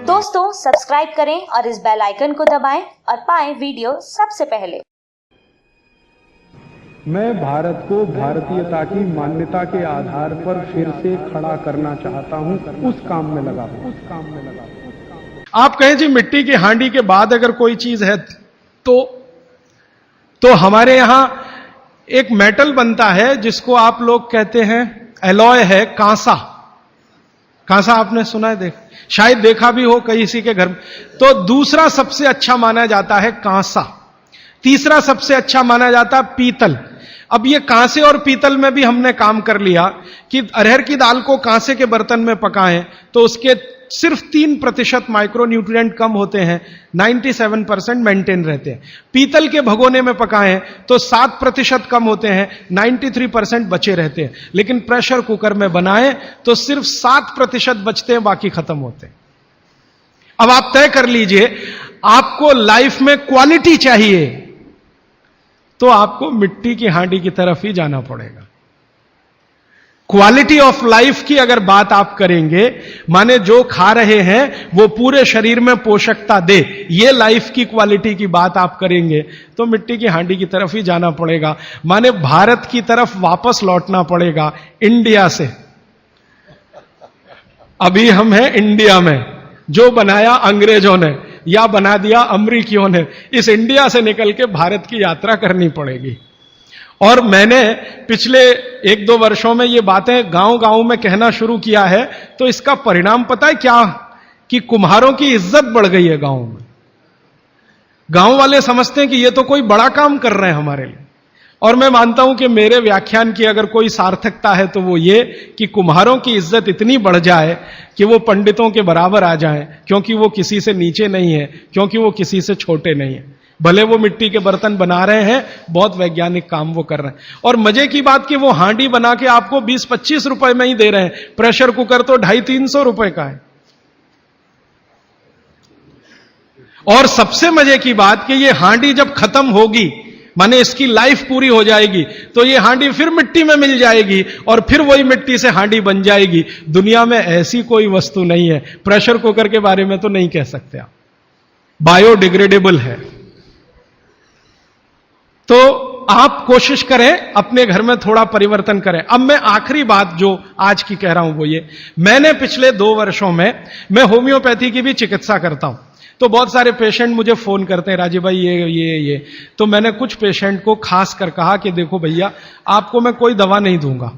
दोस्तों सब्सक्राइब करें और इस बेल आइकन को दबाएं और पाएं वीडियो सबसे पहले। मैं भारत को भारतीयता की मान्यता के आधार पर फिर से खड़ा करना चाहता हूं, उस काम में लगा आप कहें जी मिट्टी की हांडी के बाद अगर कोई चीज है तो हमारे यहां एक मेटल बनता है जिसको आप लोग कहते हैं एलॉय है, कांसा। कांसा आपने सुना है, शायद देखा भी हो किसी के घर में। तो दूसरा सबसे अच्छा माना जाता है कांसा, तीसरा सबसे अच्छा माना जाता है पीतल। अब ये कांसे और पीतल में भी हमने काम कर लिया कि अरहर की दाल को कांसे के बर्तन में पकाएं तो उसके सिर्फ 3% माइक्रोन्यूट्रिएंट कम होते हैं, 97% मेंटेन रहते हैं। पीतल के भगोने में पकाएं तो 7% कम होते हैं, 93% बचे रहते हैं। लेकिन प्रेशर कुकर में बनाएं तो सिर्फ 7% बचते हैं, बाकी खत्म होते हैं। अब आप तय कर लीजिए, आपको लाइफ में क्वालिटी चाहिए तो आपको मिट्टी की हांडी की तरफ ही जाना पड़ेगा। क्वालिटी ऑफ लाइफ की अगर बात आप करेंगे, माने जो खा रहे हैं वो पूरे शरीर में पोषकता दे, ये लाइफ की क्वालिटी की बात आप करेंगे तो मिट्टी की हांडी की तरफ ही जाना पड़ेगा। माने भारत की तरफ वापस लौटना पड़ेगा, इंडिया से। अभी हम हैं इंडिया में, जो बनाया अंग्रेजों ने या बना दिया अमरीकियों ने, इस इंडिया से निकल के भारत की यात्रा करनी पड़ेगी। और मैंने पिछले 1-2 वर्षों में ये बातें गांव-गांव में कहना शुरू किया है, तो इसका परिणाम पता है क्या, कि कुम्हारों की इज्जत बढ़ गई है गांव में। गांव वाले समझते हैं कि ये तो कोई बड़ा काम कर रहे हैं हमारे लिए। और मैं मानता हूं कि मेरे व्याख्यान की अगर कोई सार्थकता है तो वो ये कि कुम्हारों की इज्जत इतनी बढ़ जाए कि वो पंडितों के बराबर आ जाएं, क्योंकि वो किसी से नीचे नहीं है, क्योंकि वो किसी से छोटे नहीं है। भले वो मिट्टी के बर्तन बना रहे हैं, बहुत वैज्ञानिक काम वो कर रहे हैं। और मजे की बात कि वो हांडी बना के आपको 20-25 रुपए में ही दे रहे हैं, प्रेशर कुकर तो 250-300 रुपए का है। और सबसे मजे की बात कि ये हांडी जब खत्म होगी, माने इसकी लाइफ पूरी हो जाएगी, तो ये हांडी फिर मिट्टी में मिल जाएगी और फिर वही मिट्टी से हांडी बन जाएगी। दुनिया में ऐसी कोई वस्तु नहीं है। प्रेशर कुकर के बारे में तो नहीं कह सकते आप, बायोडिग्रेडेबल है। तो आप कोशिश करें अपने घर में थोड़ा परिवर्तन करें। अब मैं आखिरी बात जो आज की कह रहा हूं वो ये, मैंने पिछले 2 वर्षों में मैं होम्योपैथी की भी चिकित्सा करता हूं, तो बहुत सारे पेशेंट मुझे फोन करते हैं, राजीव भाई ये। तो मैंने कुछ पेशेंट को खास कर कहा कि देखो भैया, आपको मैं कोई दवा नहीं दूंगा।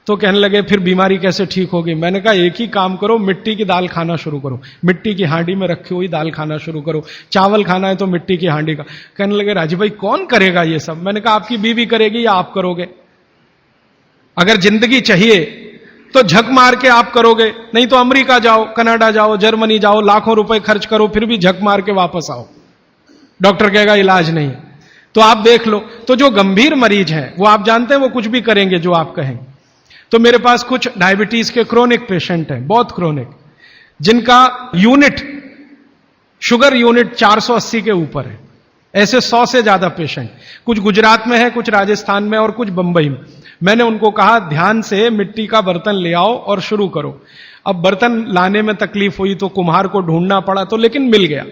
तो कहने लगे फिर बीमारी कैसे ठीक होगी? मैंने कहा एक ही काम करो, मिट्टी की दाल खाना शुरू करो, मिट्टी की हांडी में रखी हुई दाल खाना शुरू करो। चावल खाना है तो मिट्टी की हांडी का। कहने लगे राजीव भाई कौन करेगा ये सब? मैंने कहा आपकी बीवी करेगी या आप करोगे? अगर जिंदगी चाहिए तो झक मार के आप करोगे, नहीं तो अमेरिका जाओ, कनाडा जाओ, जर्मनी जाओ, लाखों रुपए खर्च करो, फिर भी झक मार के वापस आओ, डॉक्टर कहेगा इलाज नहीं। तो आप देख लो, तो जो गंभीर मरीज हैं वो आप जानते हैं वो कुछ भी करेंगे जो आप कहेंगे। तो मेरे पास कुछ डायबिटीज के क्रोनिक पेशेंट हैं, बहुत क्रोनिक, जिनका यूनिट, शुगर यूनिट 480 के ऊपर है। ऐसे 100 से ज्यादा पेशेंट, कुछ गुजरात में है, कुछ राजस्थान में और कुछ बंबई में। मैंने उनको कहा ध्यान से मिट्टी का बर्तन ले आओ और शुरू करो। अब बर्तन लाने में तकलीफ हुई तो कुम्हार को ढूंढना पड़ा, तो लेकिन मिल गया।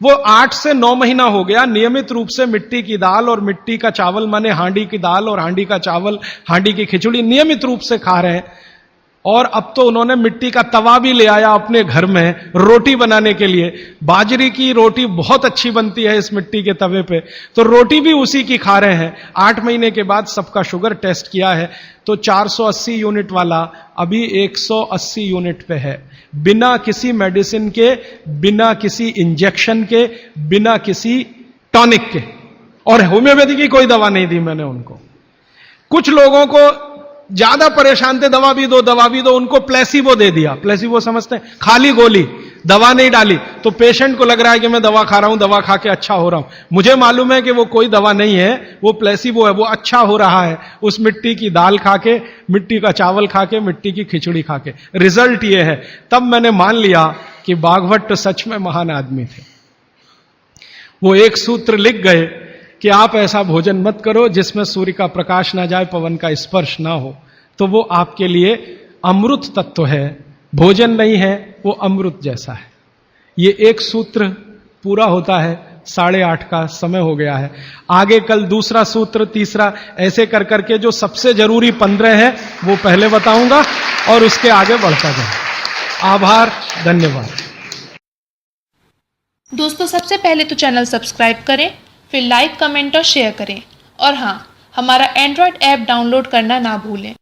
वो 8 से 9 महीना हो गया नियमित रूप से मिट्टी की दाल और मिट्टी का चावल, माने हांडी की दाल और हांडी का चावल, हांडी की खिचड़ी नियमित रूप से खा रहे हैं। और अब तो उन्होंने मिट्टी का तवा भी ले आया अपने घर में रोटी बनाने के लिए। बाजरे की रोटी बहुत अच्छी बनती है इस मिट्टी के तवे पे, तो रोटी भी उसी की खा रहे हैं। 8 महीने के बाद सबका शुगर टेस्ट किया है तो 480 यूनिट वाला अभी 180 यूनिट पे है, बिना किसी मेडिसिन के, बिना किसी इंजेक्शन के, बिना किसी टॉनिक के। और होम्योपैथी की कोई दवा नहीं दी मैंने उनको। कुछ लोगों को ज्यादा परेशान थे, दवा भी दो, उनको प्लेसिबो दे दिया। प्लेसिबो समझते हैं, खाली गोली, दवा नहीं डाली। तो पेशेंट को लग रहा है कि मैं दवा खा रहा हूं, दवा खा के अच्छा हो रहा हूं। मुझे मालूम है कि वो कोई दवा नहीं है, वो प्लेसिबो है, वो अच्छा हो रहा है उस मिट्टी की दाल खा के, मिट्टी का चावल खा के, मिट्टी की खिचड़ी खा के। रिजल्ट ये है। तब मैंने मान लिया कि बागभट्ट सच में महान आदमी थे। वो एक सूत्र लिख गए कि आप ऐसा भोजन मत करो जिसमें सूर्य का प्रकाश ना जाए, पवन का स्पर्श ना हो, तो वो आपके लिए अमृत तत्व है, भोजन नहीं है, वो अमृत जैसा है। ये एक सूत्र पूरा होता है, 8:30 का समय हो गया है। आगे कल दूसरा सूत्र, तीसरा, ऐसे कर करके जो सबसे जरूरी 15 है वो पहले बताऊंगा और उसके आगे बढ़ता जाऊंगा। आभार, धन्यवाद। दोस्तों, सबसे पहले तो चैनल सब्सक्राइब करें, फिर लाइक, कमेंट और शेयर करें। और हाँ, हमारा एंड्रॉयड ऐप डाउनलोड करना ना भूलें।